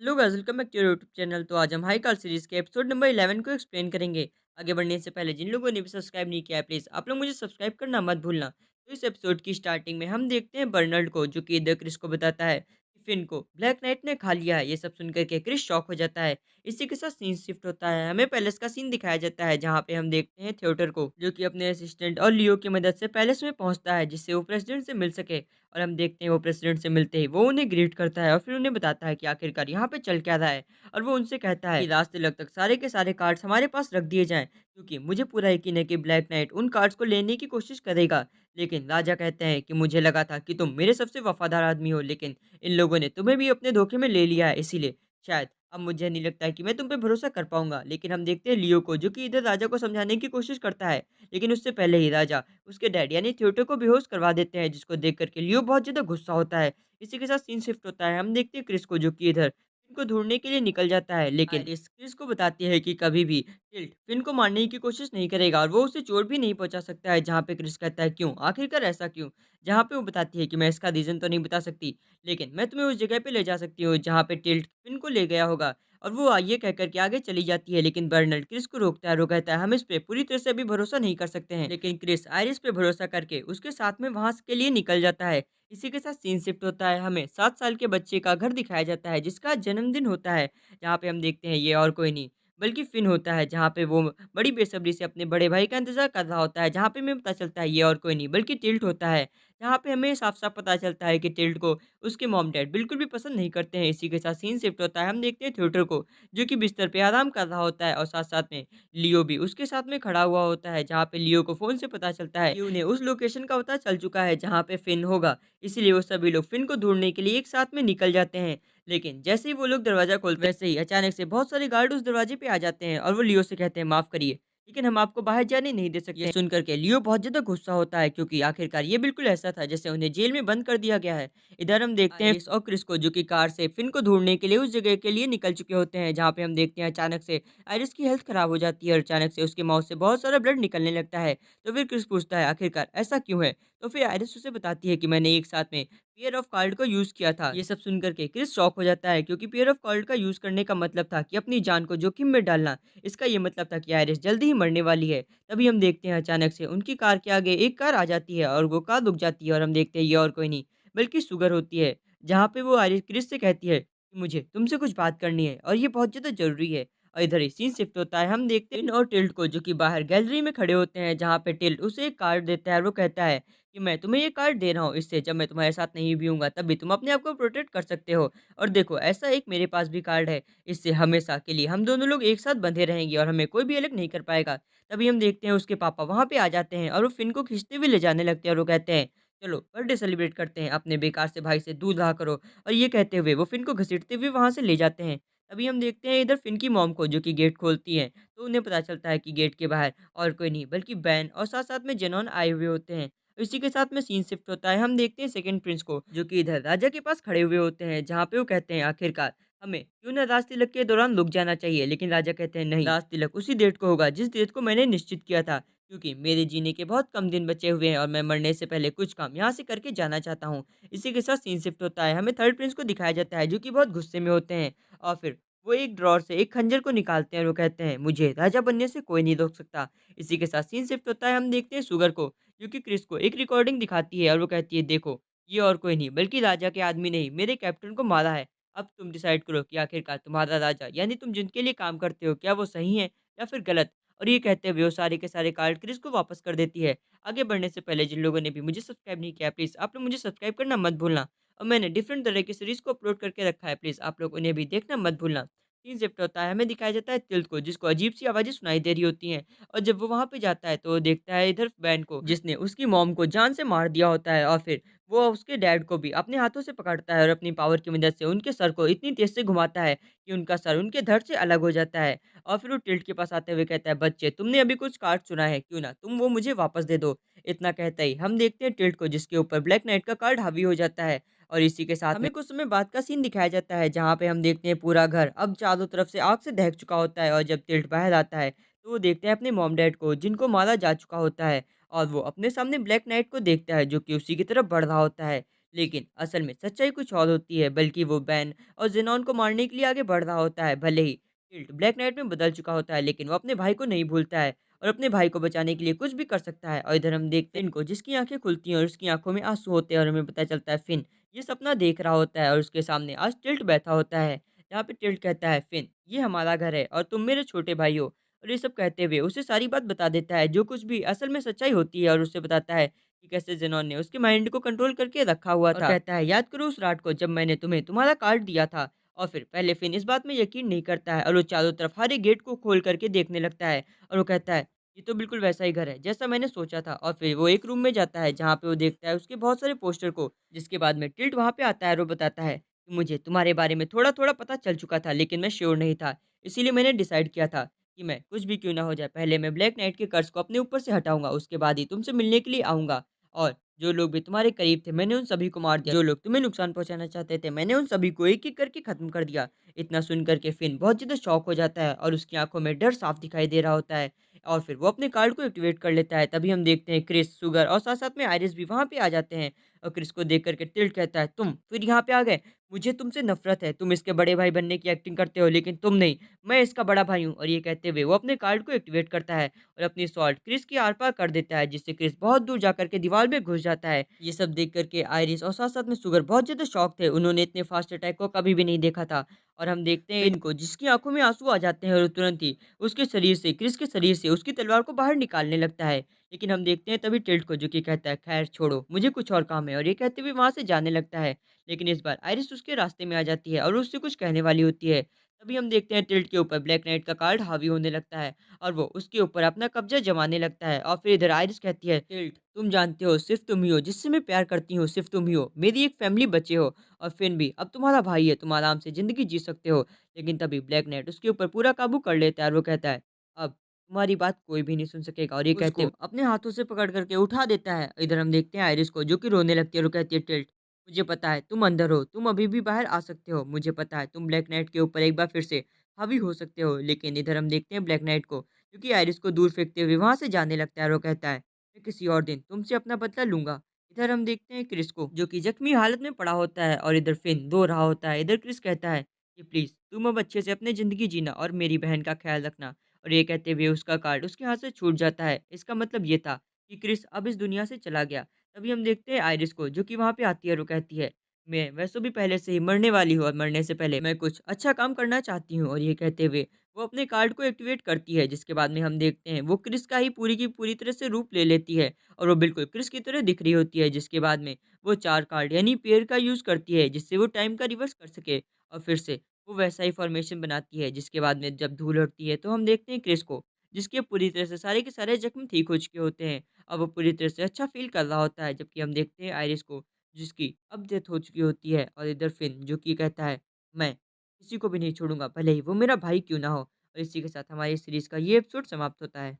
Hello guys, welcome back to your YouTube channel. तो आज हम हाई कार्ड सीरीज के एपिसोड नंबर 11 को एक्सप्लेन करेंगे। आगे बढ़ने से पहले जिन लोगों ने भी सब्सक्राइब नहीं किया है, प्लीज आप लोग मुझे सब्सक्राइब करना मत भूलना। तो इस एपिसोड की स्टार्टिंग में हम देखते हैं बर्नर्ड को, जो कि द क्रिस को बताता है कि फिन को ब्लैक नाइट ने खा लिया है। ये सब सुनकर के क्रिस शॉक हो जाता है। इसी के साथ सीन शिफ्ट होता है, हमें पैलेस का सीन दिखाया जाता है, जहाँ पे हम देखते हैं थिएटर को, जो कि अपने असिस्टेंट और लियो की मदद से पैलेस में पहुंचता है, जिससे वो प्रेसिडेंट से मिल सके। और हम देखते हैं वो प्रेसिडेंट से मिलते ही वो उन्हें ग्रीट करता है और फिर उन्हें बताता है कि आखिरकार यहाँ पे चल क्या रहा है। और वो उनसे कहता है कि लास्ट तिलक तक सारे के सारे कार्ड्स हमारे पास रख दिए जाएं, क्योंकि मुझे पूरा यकीन है कि ब्लैक नाइट उन कार्ड्स को लेने की कोशिश करेगा। लेकिन राजा कहते हैं कि मुझे लगा था कि तुम मेरे सबसे वफादार आदमी हो, लेकिन इन लोगों ने तुम्हें भी अपने धोखे में ले लिया है, इसीलिए शायद अब मुझे नहीं लगता है कि मैं तुम पे भरोसा कर पाऊंगा। लेकिन हम देखते हैं लियो को, जो कि इधर राजा को समझाने की कोशिश करता है, लेकिन उससे पहले ही राजा उसके डैड यानी थियोटो को बेहोश करवा देते हैं, जिसको देख करके लियो बहुत ज़्यादा गुस्सा होता है। इसी के साथ सीन शिफ्ट होता है, हम देखते हैं क्रिस को, जो कि इधर फिन को ढूँढने के लिए निकल जाता है, लेकिन आइरिस क्रिस को बताती है कि कभी भी टिल्ट फिन को मारने की कोशिश नहीं करेगा और वो उसे चोट भी नहीं पहुँचा सकता है। जहाँ पे क्रिस कहता है क्यों? आखिरकार ऐसा क्यों? जहाँ पे वो बताती है कि मैं इसका रीज़न तो नहीं बता सकती, लेकिन मैं तुम्हें उस जगह पे ले जा सकती हूँ जहाँ पे टिल्ट फिन को ले गया होगा। और वो ये कह कर के आगे चली जाती है, लेकिन बर्नार्ड क्रिस को रोकता है और वो कहता है हम इस पे पूरी तरह से अभी भरोसा नहीं कर सकते हैं। लेकिन क्रिस आइरिस पे भरोसा करके उसके साथ में वहाँ के लिए निकल जाता है। इसी के साथ सीन शिफ्ट होता है, हमें 7 साल के बच्चे का घर दिखाया जाता है, जिसका आज जन्मदिन होता है। जहाँ पे हम देखते हैं ये और कोई नहीं बल्कि फिन होता है, जहाँ पे वो बड़ी बेसब्री से अपने बड़े भाई का इंतज़ार कर रहा होता है। जहाँ पे हमें पता चलता है ये और कोई नहीं बल्कि टिल्ट होता है। जहाँ पे हमें साफ-साफ पता चलता है कि टिल्ट को उसके मॉम-डैड बिल्कुल भी पसंद नहीं करते हैं। इसी के साथ सीन शिफ्ट होता है, हम देखते हैं थिएटर को, जो कि बिस्तर पे आराम कर रहा होता है और साथ-साथ में लियो भी उसके साथ में खड़ा हुआ होता है। जहाँ पे लियो को फ़ोन से पता चलता है कि उन्हें उस लोकेशन का पता चल चुका है जहाँ पे फिन होगा। इसीलिए वो सभी लोग फिन को ढूँढने के लिए एक साथ में निकल जाते हैं। लेकिन जैसे ही वो लोग दरवाज़ा खोलते हैं, वैसे ही अचानक से बहुत सारे गार्ड उस दरवाजे पे आ जाते हैं और वो लियो से कहते हैं माफ़ करिए, लेकिन हम आपको बाहर जाने नहीं दे सकते। ये सुन कर के लियो बहुत ज़्यादा गुस्सा होता है, क्योंकि आखिरकार ये बिल्कुल ऐसा था जैसे उन्हें जेल में बंद कर दिया गया है। इधर हम देखते हैं आइरिस और क्रिस को, जो कि कार से फिन को ढूँढने के लिए उस जगह के लिए निकल चुके होते हैं, जहाँ पे हम देखते हैं अचानक से आइरिस की हेल्थ खराब हो जाती है और अचानक से उसके माउथ से बहुत सारा ब्लड निकलने लगता है। तो फिर क्रिस पूछता है आखिरकार ऐसा क्यों है? तो फिर आइरिस उसे बताती है कि मैंने एक साथ में पेयर ऑफ कार्ड का यूज़ किया था। ये सब सुन कर के क्रिस शॉक हो जाता है, क्योंकि पेयर ऑफ कार्ड का यूज़ करने का मतलब था कि अपनी जान को जोखिम में डालना। इसका ये मतलब था कि आइरिस जल्दी ही मरने वाली है। तभी हम देखते हैं अचानक से उनकी कार के आगे एक कार आ जाती है और वो कार रुक जाती है और हम देखते हैं ये और कोई नहीं बल्कि शुगर होती है। जहाँ पे वो आइरिस क्रिस से कहती है कि मुझे तुमसे कुछ बात करनी है और ये बहुत ज़्यादा ज़रूरी है। और इधर ही सीन शिफ्ट होता है, हम देखते हैं टिन और टिल्ट को, जो कि बाहर गैलरी में खड़े होते हैं, जहाँ पे टिल्ट उसे एक कार्ड देता है और वो कहता है कि मैं तुम्हें ये कार्ड दे रहा हूँ, इससे जब मैं तुम्हारे साथ नहीं भी हूँगा तब भी तुम अपने आप को प्रोटेक्ट कर सकते हो। और देखो ऐसा एक मेरे पास भी कार्ड है, इससे हमेशा के लिए हम दोनों लोग एक साथ बंधे रहेंगे और हमें कोई भी अलग नहीं कर पाएगा। तभी हम देखते हैं उसके पापा वहाँ पे आ जाते हैं और वो फिन को खींचते हुए ले जाने लगते हैं और वो कहते हैं चलो बर्थडे सेलिब्रेट करते हैं, अपने बेकार से भाई से दूर रहा करो। और ये कहते हुए वो फिन को घसीटते हुए वहाँ से ले जाते हैं। तभी हम देखते हैं इधर फिन की मॉम को, जो कि गेट खोलती हैं, तो उन्हें पता चलता है कि गेट के बाहर और कोई नहीं बल्कि बैन और साथ-साथ में जेनॉन आए हुए होते हैं। इसी के साथ में सीन शिफ्ट होता है, हम देखते हैं सेकंड प्रिंस को, जो कि इधर राजा के पास खड़े हुए होते हैं, जहाँ पे वो कहते हैं आखिरकार हमें क्यों ना राज तिलक के दौरान रुक जाना चाहिए। लेकिन राजा कहते हैं नहीं, राज तिलक उसी डेट को होगा जिस डेट को मैंने निश्चित किया था, क्योंकि मेरे जीने के बहुत कम दिन बचे हुए हैं और मैं मरने से पहले कुछ काम यहाँ से करके जाना चाहता हूँ। इसी के साथ सीन शिफ्ट होता है, हमें थर्ड प्रिंस को दिखाया जाता है, जो कि बहुत गुस्से में होते हैं और फिर वो एक ड्रॉअर से एक खंजर को निकालते हैं और वो कहते हैं मुझे राजा बनने से कोई नहीं रोक सकता। इसी के साथ सीन शिफ्ट होता है, हम देखते हैं शुगर को, जो कि क्रिस को एक रिकॉर्डिंग दिखाती है और वो कहती है देखो ये और कोई नहीं बल्कि राजा के आदमी ने ही मेरे कैप्टन को मारा है। अब तुम डिसाइड करो कि आखिरकार तुम्हारा राजा यानी तुम जिनके लिए काम करते हो क्या वो सही है या फिर गलत। और ये कहते हुए वो सारे के सारे कार्ड क्रिस को वापस कर देती है। आगे बढ़ने से पहले जिन लोगों ने भी मुझे सब्सक्राइब नहीं किया, प्लीज़ आप लोग मुझे सब्सक्राइब करना मत भूलना। और मैंने डिफरेंट तरह की सीरीज़ को अपलोड करके रखा है, प्लीज़ आप लोग उन्हें भी देखना मत भूलना। सीन शिफ्ट होता है, हमें दिखाया जाता है तिल्त को, जिसको अजीब-सी आवाज़ें सुनाई दे रही होती हैं। और जब वो वहाँ पे जाता है तो वो देखता है इधर बैन को, जिसने उसकी मॉम को जान से मार दिया होता है। और फिर वो उसके डैड को भी अपने हाथों से पकड़ता है और अपनी पावर की मदद से उनके सर को इतनी तेज़ से घुमाता है कि उनका सर उनके धड़ से अलग हो जाता है। और फिर वो टिल्ट के पास आते हुए कहता है बच्चे तुमने अभी कुछ कार्ड चुना है, क्यों ना तुम वो मुझे वापस दे दो। इतना कहते ही हम देखते हैं टिल्ट को, जिसके ऊपर ब्लैक नाइट का कार्ड हावी हो जाता है। और इसी के साथ हमें कुछ समय बाद का सीन दिखाया जाता है, जहाँ पे हम देखते हैं पूरा घर अब चारों तरफ से आग से ढक चुका होता है। और जब टिल्ट बाहर आता है तो वो देखते हैं अपने मॉम डैड को, जिनको मारा जा चुका होता है। और वो अपने सामने ब्लैक नाइट को देखता है, जो कि उसी की तरफ बढ़ रहा होता है। लेकिन असल में सच्चाई कुछ और होती है, बल्कि वो बैन और ज़ेनॉन को मारने के लिए आगे बढ़ रहा होता है। भले ही टिल्ट ब्लैक नाइट में बदल चुका होता है, लेकिन वो अपने भाई को नहीं भूलता है और अपने भाई को बचाने के लिए कुछ भी कर सकता है। और इधर हम देखते हैं फिन को, जिसकी आँखें खुलती हैं और उसकी आँखों में आँसू होते हैं और हमें पता चलता है फिन ये सपना देख रहा होता है और उसके सामने आज टिल्ट बैठा होता है। यहाँ पे टिल्ट कहता है, "फिन, ये हमारा घर है और तुम मेरे छोटे भाई हो।" और ये सब कहते हुए उसे सारी बात बता देता है, जो कुछ भी असल में सच्चाई होती है, और उसे बताता है कि कैसे ज़ेनॉन ने उसके माइंड को कंट्रोल करके रखा हुआ था। और कहता है, "याद करो उस रात को जब मैंने तुम्हें तुम्हारा कार्ड दिया था।" और फिर पहले फ़िन इस बात में यकीन नहीं करता है और वो चारों तरफ हर एक गेट को खोल करके देखने लगता है और वो कहता है, "ये तो बिल्कुल वैसा ही घर है जैसा मैंने सोचा था।" और फिर वो एक रूम में जाता है जहाँ पे वो देखता है उसके बहुत सारे पोस्टर को, जिसके बाद में टिल्ट वहाँ पे आता है और वो बताता है कि मुझे तुम्हारे बारे में थोड़ा-थोड़ा पता चल चुका था, लेकिन मैं श्योर नहीं था। इसीलिए मैंने डिसाइड किया था कि मैं कुछ भी क्यों ना हो जाए, पहले मैं ब्लैक नाइट के कर्स को अपने ऊपर से हटाऊँगा, उसके बाद ही तुमसे मिलने के लिए आऊँगा। और जो लोग भी तुम्हारे करीब थे, मैंने उन सभी को मार दिया। जो लोग तुम्हें नुकसान पहुँचाना चाहते थे, मैंने उन सभी को एक-एक करके खत्म कर दिया। इतना सुन कर के फिन बहुत ज़्यादा शॉक हो जाता है और उसकी आँखों में डर साफ दिखाई दे रहा होता है और फिर वो अपने कार्ड को एक्टिवेट कर लेता है। तभी हम देखते हैं क्रिस, सुगर और साथ-साथ में आइरिस भी वहाँ पे आ जाते हैं और क्रिस को देख कर के टिल्ट कहता है, "तुम फिर यहाँ पे आ गए? मुझे तुमसे नफ़रत है। तुम इसके बड़े भाई बनने की एक्टिंग करते हो, लेकिन तुम नहीं, मैं इसका बड़ा भाई हूँ।" और ये कहते हुए वो अपने कार्ड को एक्टिवेट करता है और अपनी स्वॉर्ड क्रिस के आर-पार कर देता है, जिससे क्रिस बहुत दूर जाकर के दीवार में घुस जाता है। ये सब देख कर के आइरिस और साथ-साथ में सुगर बहुत ज़्यादा शॉक थे। उन्होंने इतने फास्ट अटैक को कभी भी नहीं देखा था और हम देखते हैं इनको, जिसकी आँखों में आँसू आ जाते हैं और तुरंत ही उसके शरीर से, क्रिस के शरीर से उसकी तलवार को बाहर निकालने लगता है। लेकिन हम देखते हैं तभी टिल्ट को, जो कि कहता है, "ख़ैर छोड़ो, मुझे कुछ और काम है।" और ये कहते हुए वहाँ से जाने लगता है। लेकिन इस बार आइरिस उसके रास्ते में आ जाती है और उससे कुछ कहने वाली होती है। तभी हम देखते हैं टिल्ट के ऊपर ब्लैक नाइट का कार्ड हावी होने लगता है और वो उसके ऊपर अपना कब्ज़ा जमाने लगता है और फिर इधर आइरिस कहती है, "टिल्ट, तुम जानते हो सिर्फ़ तुम ही हो जिससे मैं प्यार करती हूँ, सिर्फ़ तुम ही हो। मेरी एक फ़ैमिली बचे हो और फिन भी अब तुम्हारा भाई है, तुम आराम से ज़िंदगी जी सकते हो।" लेकिन तभी ब्लैक नाइट उसके ऊपर पूरा काबू कर लेता है और वो कहता है, "अब तुम्हारी बात कोई भी नहीं सुन सकेगा।" और ये कहते हुए अपने हाथों से पकड़ कर के उठा देता है। इधर हम देखते हैं आइरिस को, जो कि रोने लगती है और वो कहती है, "टिल्ट, मुझे पता है तुम अंदर हो, तुम अभी भी बाहर आ सकते हो। मुझे पता है तुम ब्लैक नाइट के ऊपर एक बार फिर से हावी हो सकते हो।" लेकिन इधर हम देखते हैं ब्लैक नाइट को, जो कि आइरिस को दूर फेंकते हुए वहाँ से जाने लगता है और वो कहता है, "मैं किसी और दिन तुमसे अपना बदला लूँगा।" इधर हम देखते हैं क्रिस को, जो कि ज़ख्मी हालत में पड़ा होता है और इधर फिन रो रहा होता है। इधर क्रिस कहता है कि प्लीज़ तुम अब अच्छे से अपनी ज़िंदगी जीना और मेरी बहन का ख़्याल रखना। और ये कहते हुए उसका कार्ड उसके हाथ से छूट जाता है। इसका मतलब ये था कि क्रिस अब इस दुनिया से चला गया। तभी हम देखते हैं आइरिस को, जो कि वहाँ पे आती है और वो कहती है, "मैं वैसे भी पहले से ही मरने वाली हूँ और मरने से पहले मैं कुछ अच्छा काम करना चाहती हूँ।" और ये कहते हुए वो अपने कार्ड को एक्टिवेट करती है, जिसके बाद में हम देखते हैं वो क्रिस का ही पूरी की पूरी तरह से रूप ले लेती है और वो बिल्कुल क्रिस की तरह दिख रही होती है। जिसके बाद में वो 4 कार्ड यानी पेयर का यूज़ करती है, जिससे वो टाइम का रिवर्स कर सके और फिर से वो वैसा ही फ़ॉर्मेशन बनाती है। जिसके बाद में जब धूल उड़ती है तो हम देखते हैं क्रिस को, जिसके पूरी तरह से सारे के सारे ज़ख्म ठीक हो चुके होते हैं। अब वो पूरी तरह से अच्छा फ़ील कर रहा होता है, जबकि हम देखते हैं आइरिस को, जिसकी अब डेथ हो चुकी होती है और इधर फिन, जो कि कहता है, "मैं किसी को भी नहीं छोड़ूँगा, भले ही वो मेरा भाई क्यों ना हो।" और इसी के साथ हमारी सीरीज़ का ये एपिसोड समाप्त होता है।